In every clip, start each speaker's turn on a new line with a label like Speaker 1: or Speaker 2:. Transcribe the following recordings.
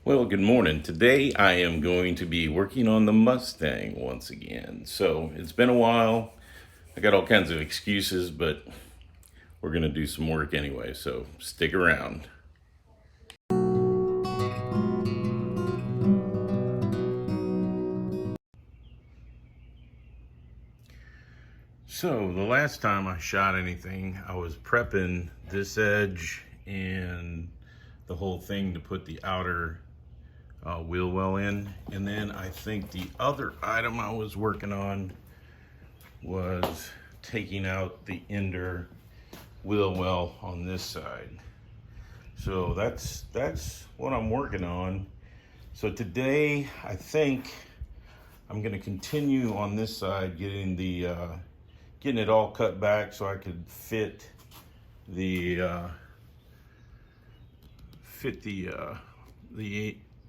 Speaker 1: Well, good morning. Today I am going to be working on the Mustang once again. So it's been a while. I got all kinds of excuses, but we're going to do some work anyway. So stick around. So the last time I shot anything, I was prepping this edge and the whole thing to put the outer wheel well in. And then I think the other item I was working on was taking out the inner wheel well on this side. So that's what I'm working on. So today I think I'm going to continue on this side, getting it all cut back so I could fit the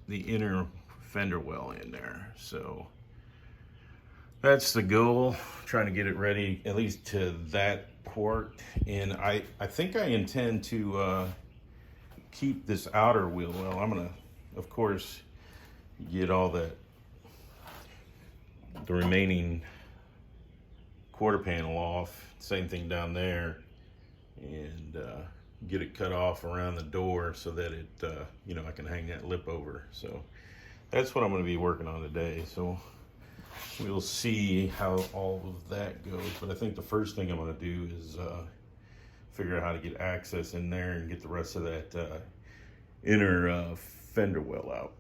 Speaker 1: inner fender well in there. So that's the goal, trying to get it ready at least to that port. And I think I intend to keep this outer wheel well. I'm gonna, of course, get all the remaining quarter panel off, same thing down there, and get it cut off around the door so that it I can hang that lip over. So that's what I'm going to be working on today. So we'll see how all of that goes, but I think the first thing I'm going to do is figure out how to get access in there and get the rest of that inner fender well out.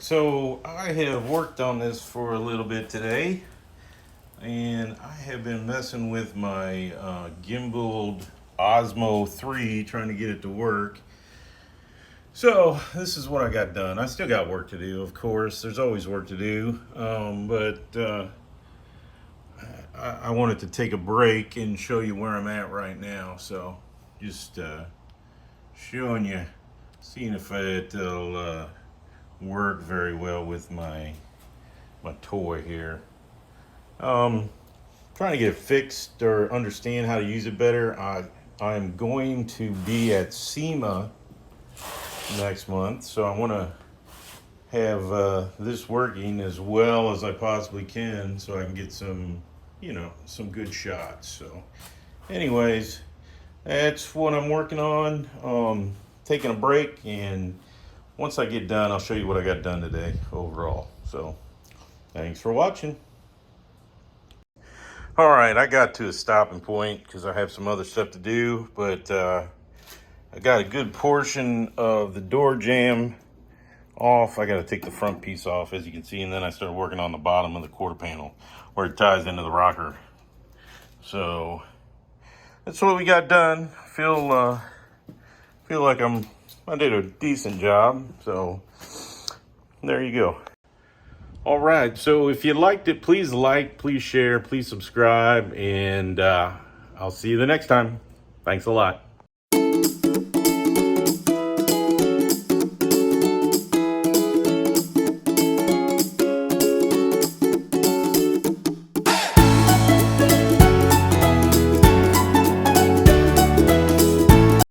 Speaker 1: so I have worked on this for a little bit today, and I have been messing with my gimbaled Osmo 3, trying to get it to work. So this is what I got done. I still got work to do, of course. There's always work to do, but I wanted to take a break and show you where I'm at right now. So just showing you, seeing if it'll work very well with my toy here. Trying to get it fixed or understand how to use it better. I'm going to be at SEMA next month, so I want to have this working as well as I possibly can, so I can get some, some good shots. So, anyways, that's what I'm working on. Taking a break, and once I get done, I'll show you what I got done today overall. So, thanks for watching. All right, I got to a stopping point because I have some other stuff to do, but I got a good portion of the door jamb off. I got to take the front piece off, as you can see, and then I started working on the bottom of the quarter panel where it ties into the rocker. So that's what we got done. Feel like I did a decent job. So there you go. All right, so if you liked it, please like, please share, please subscribe, and I'll see you the next time. Thanks a lot.